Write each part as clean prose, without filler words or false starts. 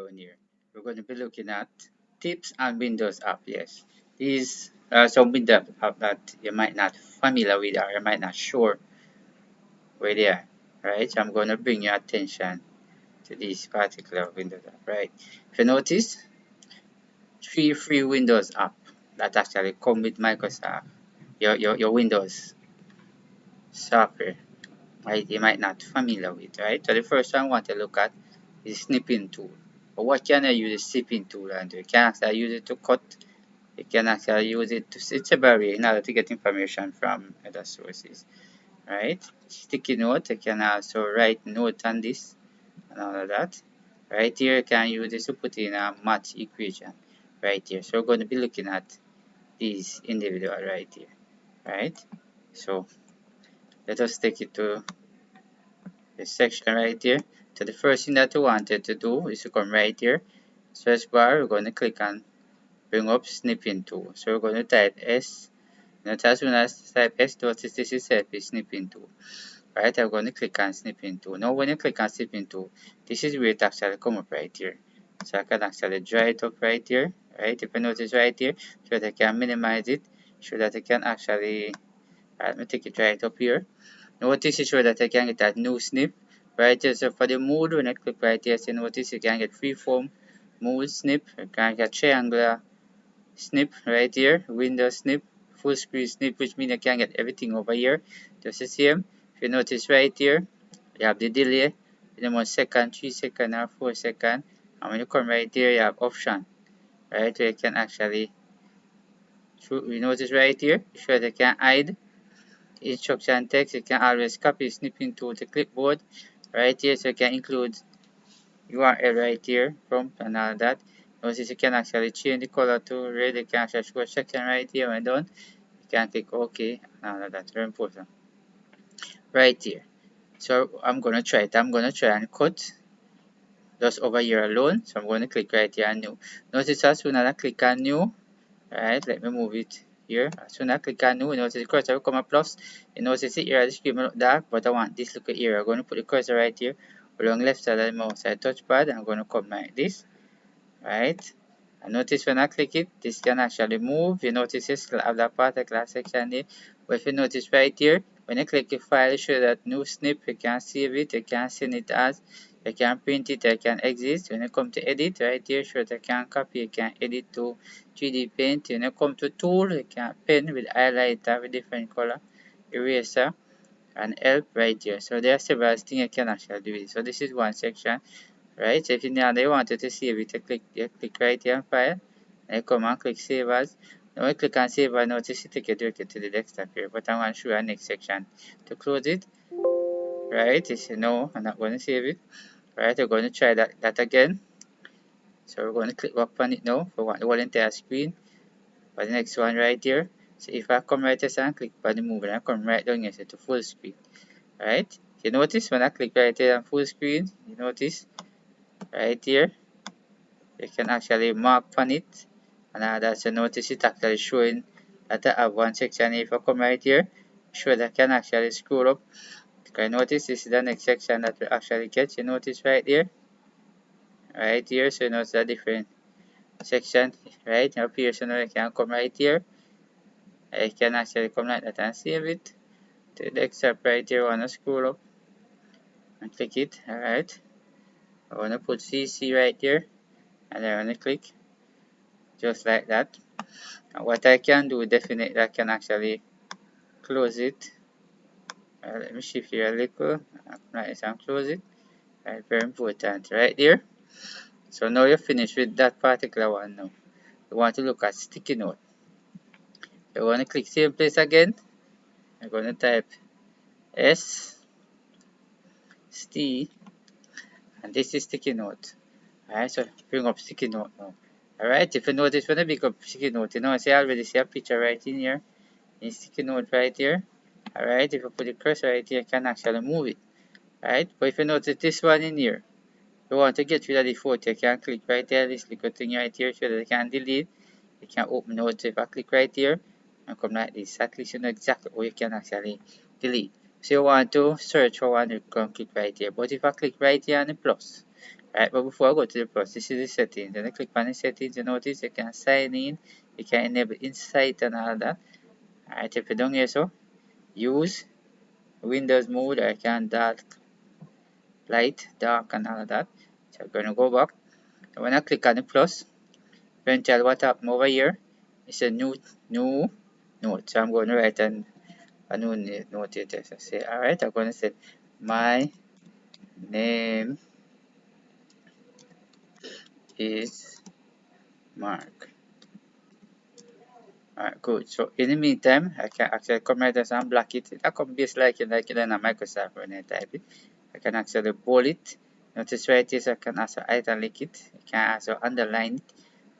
background here. We're going to be looking at tips and Windows app. Yes, these are some Windows app that you might not familiar with or you might not sure where they are. Right, so I'm going to bring your attention to this particular Windows app. Right, if you notice, 3 free Windows app that actually come with Microsoft, your Windows software. Right, you might not familiar with. Right, so the first one I want to look at is snipping tool. But what can I use the snipping tool and do? You can actually use it to cut. You can actually use it to, it's a barrier in order to get information from other sources. Right? Sticky note, you can also write note on this and all of that. Right here, you can use this to put in a math equation. Right here. So we're going to be looking at these individual right here. Right? So let us take it to this section right here. So the first thing that we wanted to do is to come right here, search bar, we're going to click on bring up snipping tool. So we're going to type S. Not as soon as type S, notice this itself is snipping tool. Right, I'm going to click on snipping tool. Now when you click on snipping tool, this is where it actually come up right here. So I can actually draw it up right here. Right, if you notice right here, so that I can minimize it, so that I can actually, let me take it right up here. Notice it so that I can get that new snip. Right here, so for the mode, when I click right here, so notice you can get freeform mode snip, you can get triangular snip right here, window snip, full screen snip, which means I can get everything over here. Just the same. If you notice right here, you have the delay, in 1 second, 3 second, or 4 second. And when you come right here, you have option, right? Where you can actually, you notice right here, so that you can hide instruction text. You can always copy snipping to the clipboard right here, so you can include URL right here, prompt and all that. Notice you can actually change the color to red. You can actually show a section right here when done. You can click OK and all of that. Very important. Right here. So I'm gonna try it. I'm gonna try and cut just over here alone. So I'm gonna click right here on new. Notice as soon as I click on new, right, let me move it here. As soon as I click on new, notice the cursor will come a plus. You notice the area the screen will look dark, but I want this little area. I'm gonna put the cursor right here along left side of the mouse side touchpad. I'm gonna come like this. Right, and notice when I click it, this can actually move. You notice this have that particular section there. But if you notice right here, when you click the file, show that new snip, you can save it, you can send it as, you can print it, you can exit. When you come to edit right here, show that you can copy, you can edit to 3D paint. When you come to tool, you can pen with highlighter with different color, eraser and help right here. So there are several things you can actually do it. So this is one section. Right, so if you now they wanted to save it, you click right here on file, and you come and click save as. Now when you click on save as, notice it take you directly to the desktop here, but I want to show you our next section. To close it, right, you say no, I'm not going to save it. Right, we're going to try that again. So we're going to click up on it now for the whole entire screen. For the next one right here, so if I come right here and click on the move, and I come right down here to full screen. Right, you notice when I click right here on full screen, you notice right here, you can actually mark on it, and that's a notice it actually showing that I have one section. If I come right here, show that I can actually scroll up. You can notice this is the next section that we actually get. You notice right here, so you notice a different section right up here. So now you can come right here. I can actually come like that and save it to the desktop right here. I want to scroll up and click it. Alright, I want to put CC right here, and I want to click just like that. And what I can do, definitely I can actually close it. Let me shift here a little. Right, and close it. Right, very important right there. So now you're finished with that particular one. Now you want to look at sticky note. You want to click same place again. You're going to type S T, and this is sticky note. Alright, so bring up sticky note now. Alright, if you notice when I bring up sticky note, you know, I already see a picture right in here. In sticky note right here. Alright, if you put the cursor right here, you can actually move it. Right, but if you notice this one in here, you want to get rid of the photo, you can click right there, this little thing right here, so that you can delete. You can open notes. If I click right here and come like this, at least you know exactly what you can actually delete. So you want to search for one, you can click right here. But if I click right here on the plus, Right, but before I go to the plus, this is the settings. Then I click on the settings, you notice you can sign in, you can enable insight and all that. Alright, if you down here, so use Windows mode, I can dark, light, dark, and all that. So I'm gonna go back. And when I click on the plus, then tell what happened over here. It's a new note. So I'm going to write a new note here. So say, alright, I'm gonna say my name is Mark. Alright, good. So in the meantime, I can actually come right as and block it. I can be like it in a Microsoft when I type it. I can actually bold it. Notice right here, so I can also italic it. I can also underline it.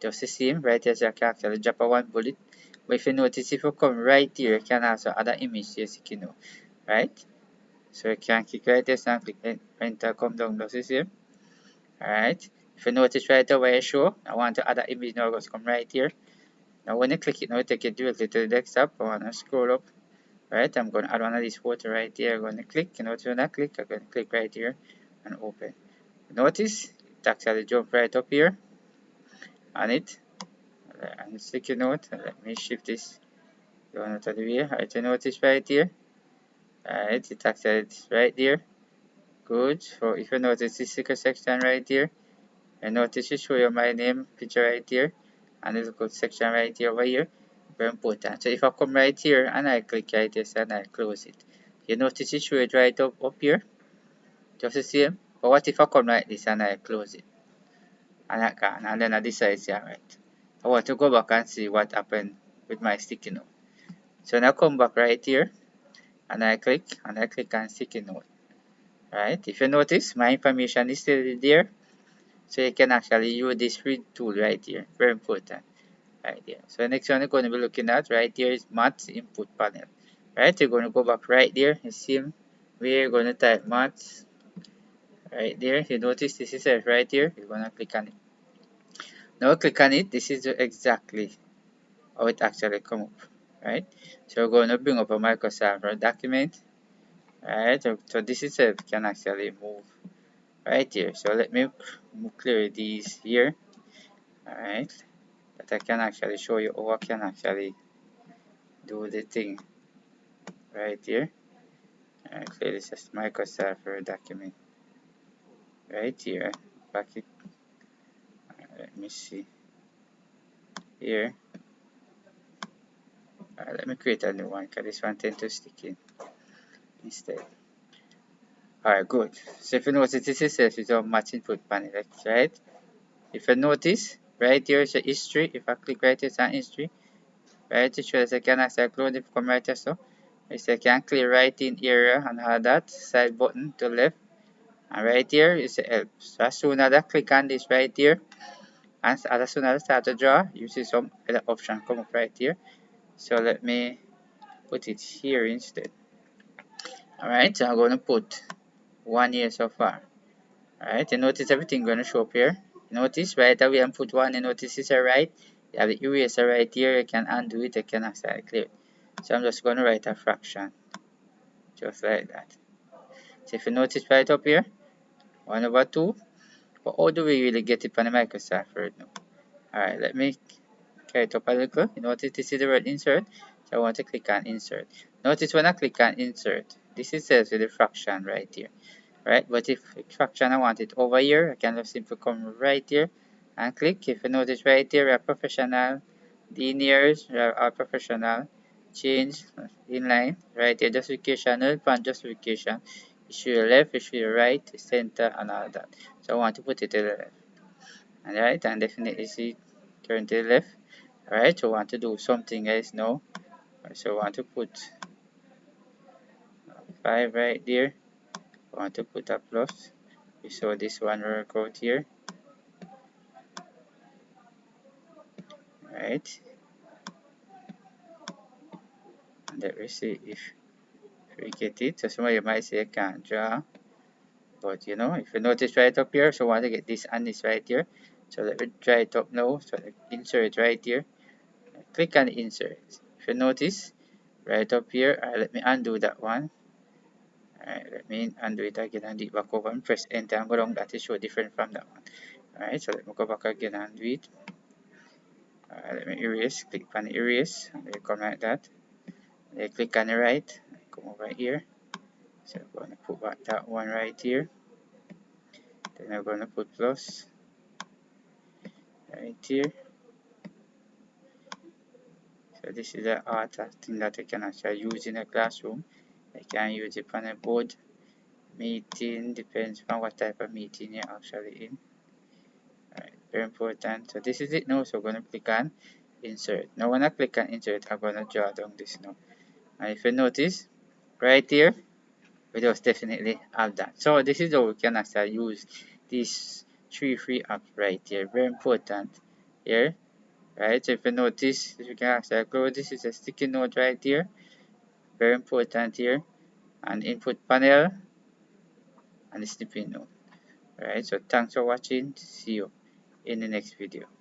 Just the same, right here, so I can actually drop a one bullet. But if you notice, if you come right here, you can also add an image here, so you know, right? So you can click right here and click enter, come down, just the same. Alright. If you notice right away, I show, I want to add an image now, just come right here. Now when you click it now, take it directly to the desktop. I want to scroll up. Right, I'm going to add one of these photos right here. I'm going to click. You notice when I click, I'm going to click right here and open. Notice it actually jump right up here on it. And sticky note. Let me shift this down out of the way. Alright, you notice right here. Alright, it actually is right there. Good. So if you notice this sticker section right here, and notice it show you my name picture right here. And there's a good section right here over here. Very important. So if I come right here and I click right here and I close it, you notice it show it right up here, just the same. But what if I come like this and I close it and I can, and then I decide yeah, right, I want to go back and see what happened with my sticky note. So now come back right here and I click on sticky note. Right, if you notice my information is still there, so you can actually use this read tool right here. Very important. Right here. So next one you're going to be looking at right here is maths input panel. Right, you're going to go back right there. You see we're going to type maths right there. You notice this is it right here. You're going to click on it. Now click on it. This is exactly how it actually come up. Right. So we're going to bring up a Microsoft Word document. Right. So this is it. Can actually move right here. So let me clear these here. Alright. That I can actually show you how I can actually do the thing right here. Clear this as Microsoft Word document right here. Back it. Let me see here. Let me create a new one because this one tends to stick in instead. Alright, good. So if you notice, this is our match input panel, right? If you notice, right here is the history. If I click right here, it's an history. Right, it shows I can actually close it from right here. So I can clear writing area and have that side button to left. And right here is the help. So as soon as I click on this right here, and as soon as I start to draw, you see some other option come up right here. So let me put it here instead. Alright, so I'm going to put 1 year so far. Alright, you notice everything going to show up here. Notice right away and put 1, you notice it's right. You have the eraser right here, you can undo it, you can actually clear it. So I'm just going to write a fraction, just like that. So if you notice right up here, 1 over 2. But how do we really get it on the Microsoft Word now? Alright, let me carry it up a little. You notice this is the word insert. So I want to click on insert. Notice when I click on insert, this is says with the fraction right here. Right, but if fraction I want it over here, I can just simply come right here and click. If you notice right here, a professional, linear, or professional, change, inline, right here, justification, null point justification, issue your left, issue your right, center, and all that. So I want to put it to the left. Alright, and definitely see turn to the left. Alright, so I want to do something else now. So I want to put 5 right there. I want to put a plus. We saw this one work out here. Right, and let me see if we get it. So some of you might say I can't draw, but you know, if you notice right up here, so I want to get this and this right here. So let me try it up now. So insert right here. Click on insert. If you notice right up here, let me undo that one. Alright, let me undo it again and do it back over and press enter and go down. That is show different from that one. Alright, so let me go back again and do it. Let me erase, click on erase, and they come like that. Then click on the right, come over here. So I'm going to put back that one right here. Then I'm going to put plus right here. So this is the art thing that I can actually use in a classroom. I can use it on a board meeting, depends on what type of meeting you're actually in. Alright, very important. So this is it now. So I'm going to click on insert. Now when I click on insert, I'm going to draw down this now. And if you notice, right here, we just definitely have that. So this is how we can actually use these three free apps right here. Very important here. Right, so if you notice, you can actually close. This is a sticky note right here. Very important here. And input panel and the snipping note. Alright, so thanks for watching. See you in the next video.